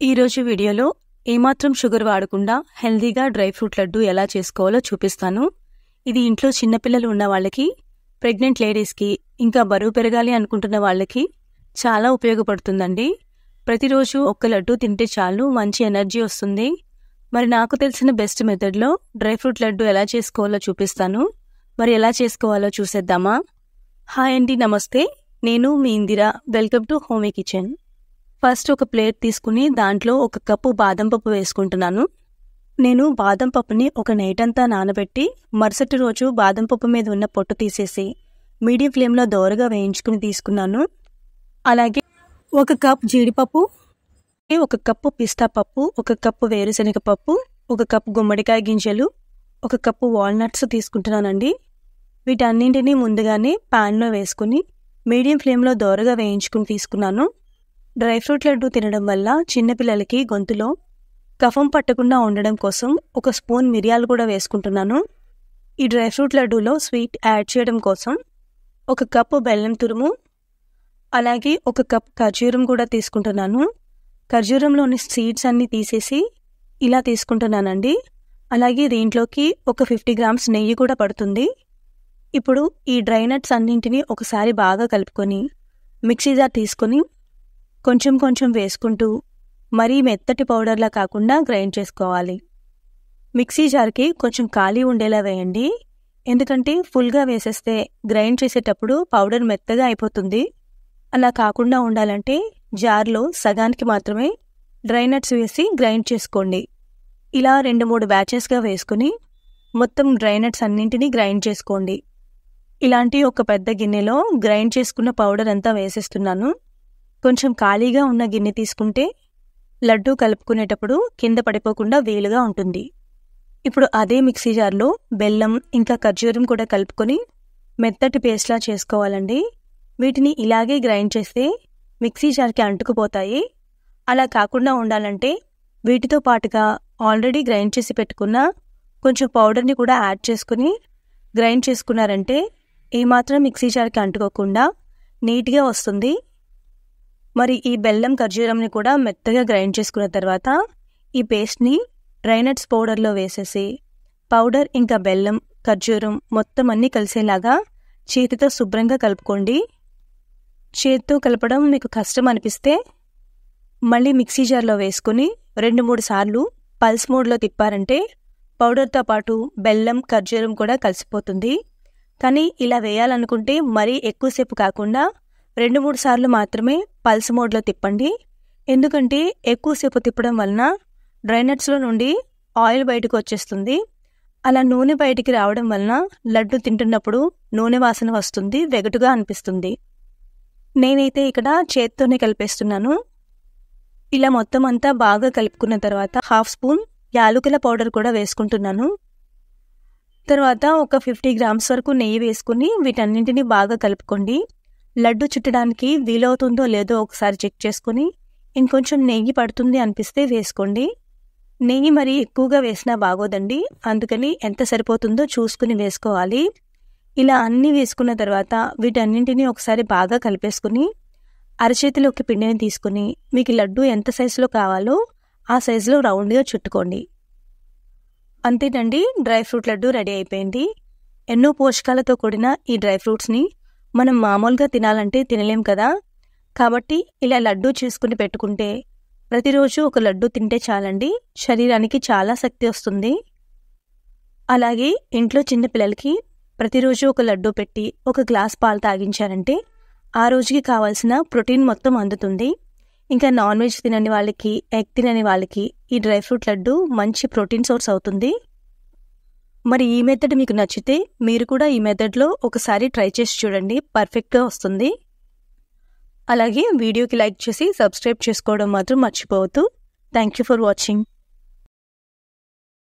ఈరోజు వీడియోలో ఏమాత్రం షుగర్ వాడకుండా హెల్దీగా డ్రై ఫ్రూట్ లడ్డు ఎలా చేసుకోవాలో చూపిస్తాను. ఇది ఇంట్లో చిన్నపిల్లలు ఉన్న వాళ్ళకి, ప్రెగ్నెంట్ లేడీస్కి, ఇంకా బరువు పెరగాలి అనుకుంటున్న వాళ్ళకి చాలా ఉపయోగపడుతుందండి. ప్రతిరోజు ఒక్క లడ్డు తింటే చాలు, మంచి ఎనర్జీ వస్తుంది. మరి నాకు తెలిసిన బెస్ట్ మెథడ్లో డ్రై ఫ్రూట్ లడ్డు ఎలా చేసుకోవాలో చూపిస్తాను. మరి ఎలా చేసుకోవాలో చూసేద్దామా? హాయ్ అండి, నమస్తే. నేను మీ Indira. Welcome to homey kitchen. First ఒక ప్లేట్ తీసుకుని దాంట్లో 1 కప్పు బాదం పప్పు వేసుకుంటున్నాను. నేను బాదం పప్పుని ఒక నైట్ అంతా నానబెట్టి మరుసటి రోజు బాదం పప్పు మీద ఉన్న పొట్టు తీసేసి మీడియం ఫ్లేమ్లో దోరగా వేయించుకుని తీసుకున్నాను. అలాగే 1 కప్ జీడిపప్పు, 1 కప్పు పిస్తా పప్పు, 1 కప్పు వేరుశనగ పప్పు, 1 కప్పు గుమ్మడికాయ గింజలు, 1 కప్పు వాల్నట్స్ తీసుకుంటున్నానండి. వీటన్నింటినీ ముందుగానే ప్యాన్లో వేసుకుని మీడియం ఫ్లేమ్లో దోరగా వేయించుకుని తీసుకున్నాను. డ్రై ఫ్రూట్ లడ్డు తినడం వల్ల చిన్నపిల్లలకి గొంతులో కఫం పట్టకుండా ఉండడం కోసం 1 స్పూన్ మిరియాలు కూడా వేసుకుంటున్నాను. ఈ డ్రై ఫ్రూట్ లడ్డూలో స్వీట్ యాడ్ చేయడం కోసం 1 కప్పు బెల్లం తురుము, అలాగే 1 కప్ ఖర్జూరం కూడా తీసుకుంటున్నాను. ఖర్జూరంలోని సీడ్స్ అన్నీ తీసేసి ఇలా తీసుకుంటున్నానండి. అలాగే దీంట్లోకి ఒక 50 గ్రామ్స్ నెయ్యి కూడా పడుతుంది. ఇప్పుడు ఈ డ్రై నట్స్ అన్నింటినీ ఒకసారి బాగా కలుపుకొని మిక్సీ జార్ తీసుకొని కొంచెం కొంచెం వేసుకుంటూ మరీ మెత్తటి పౌడర్లా కాకుండా గ్రైండ్ చేసుకోవాలి. మిక్సీ జార్కి కొంచెం ఖాళీ ఉండేలా వేయండి, ఎందుకంటే ఫుల్గా వేసేస్తే గ్రైండ్ చేసేటప్పుడు పౌడర్ మెత్తగా అయిపోతుంది. అలా కాకుండా ఉండాలంటే జార్లో సగానికి మాత్రమే డ్రై నట్స్ వేసి గ్రైండ్ చేసుకోండి. ఇలా 2-3 బ్యాచెస్గా వేసుకుని మొత్తం డ్రై నట్స్ అన్నింటినీ గ్రైండ్ చేసుకోండి. ఇలాంటి ఒక పెద్ద గిన్నెలో గ్రైండ్ చేసుకున్న పౌడర్ అంతా వేసేస్తున్నాను. కొంచెం ఖాళీగా ఉన్న గిన్నె తీసుకుంటే లడ్డు కలుపుకునేటప్పుడు కింద పడిపోకుండా వీలుగా ఉంటుంది. ఇప్పుడు అదే మిక్సీ జార్లో బెల్లం ఇంకా ఖర్జూరం కూడా కలుపుకొని మెత్తటి పేస్ట్లా చేసుకోవాలండి. వీటిని ఇలాగే గ్రైండ్ చేస్తే మిక్సీ జార్కి అంటుకుపోతాయి. అలా కాకుండా ఉండాలంటే వీటితో పాటుగా ఆల్రెడీ గ్రైండ్ చేసి పెట్టుకున్న కొంచెం పౌడర్ని కూడా యాడ్ చేసుకుని గ్రైండ్ చేసుకున్నారంటే ఏమాత్రం మిక్సీ జార్కి అంటుకోకుండా నీట్గా వస్తుంది. మరి ఈ బెల్లం ఖర్జూరంని కూడా మెత్తగా గ్రైండ్ చేసుకున్న తర్వాత ఈ పేస్ట్ని డ్రై నట్స్ పౌడర్లో వేసేసి పౌడర్ ఇంకా బెల్లం ఖర్జూరం మొత్తం అన్నీ కలిసేలాగా చేతితో శుభ్రంగా కలుపుకోండి. చేతితో కలపడం మీకు కష్టం అనిపిస్తే మళ్ళీ మిక్సీ జార్లో వేసుకుని 2-3 సార్లు పల్స్ మోడ్లో తిప్పారంటే పౌడర్తో పాటు బెల్లం ఖర్జూరం కూడా కలిసిపోతుంది. కానీ ఇలా వేయాలనుకుంటే మరీ ఎక్కువసేపు కాకుండా 2-3 సార్లు మాత్రమే పల్స్ మోడ్లో తిప్పండి. ఎందుకంటే ఎక్కువసేపు తిప్పడం వలన డ్రై నట్స్లో నుండి ఆయిల్ బయటకు వచ్చేస్తుంది. అలా నూనె బయటికి రావడం వలన లడ్డు తింటున్నప్పుడు నూనె వాసన వస్తుంది, వెగటుగా అనిపిస్తుంది. నేనైతే ఇక్కడ చేత్తోనే కలిపేస్తున్నాను. ఇలా మొత్తం అంతా బాగా కలుపుకున్న తర్వాత 1/2 స్పూన్ యాలకుల పౌడర్ కూడా వేసుకుంటున్నాను. తర్వాత ఒక 50 గ్రామ్స్ వరకు నెయ్యి వేసుకుని వీటన్నింటినీ బాగా కలుపుకోండి. లడ్డు చుట్టడానికి వీలవుతుందో లేదో ఒకసారి చెక్ చేసుకుని ఇంకొంచెం నెయ్యి పడుతుంది అనిపిస్తే వేసుకోండి. నెయ్యి మరీ ఎక్కువగా వేసినా బాగోదండి, అందుకని ఎంత సరిపోతుందో చూసుకుని వేసుకోవాలి. ఇలా అన్నీ వేసుకున్న తర్వాత వీటన్నింటినీ ఒకసారి బాగా కలిపేసుకుని అరచేతిలోకి పిండిని తీసుకుని మీకు లడ్డు ఎంత సైజులో కావాలో ఆ సైజులో రౌండ్గా చుట్టుకోండి. అంతేనండి, డ్రై ఫ్రూట్ లడ్డు రెడీ అయిపోయింది. ఎన్నో పోషకాలతో కూడిన ఈ డ్రై ఫ్రూట్స్ని మనం మామూలుగా తినాలంటే తినలేం కదా. కాబట్టి ఇలా లడ్డు చేసుకుని పెట్టుకుంటే ప్రతిరోజు ఒక లడ్డు తింటే చాలండి, శరీరానికి చాలా శక్తి వస్తుంది. అలాగే ఇంట్లో చిన్నపిల్లలకి ప్రతిరోజు ఒక లడ్డు పెట్టి 1 గ్లాస్ పాలు తాగించారంటే ఆ రోజుకి కావాల్సిన ప్రోటీన్ మొత్తం అందుతుంది. ఇంకా నాన్ వెజ్ తినని వాళ్ళకి, ఎగ్ తినని వాళ్ళకి ఈ డ్రై ఫ్రూట్ లడ్డు మంచి ప్రోటీన్ సోర్స్ అవుతుంది. మరి ఈ మెథడ్ మీకు నచ్చితే మీరు కూడా ఈ మెథడ్లో ఒకసారి ట్రై చేసి చూడండి, పర్ఫెక్ట్గా వస్తుంది. అలాగే వీడియోకి లైక్ చేసి సబ్స్క్రైబ్ చేసుకోవడం మాత్రం మర్చిపోవద్దు. Thank you for watching.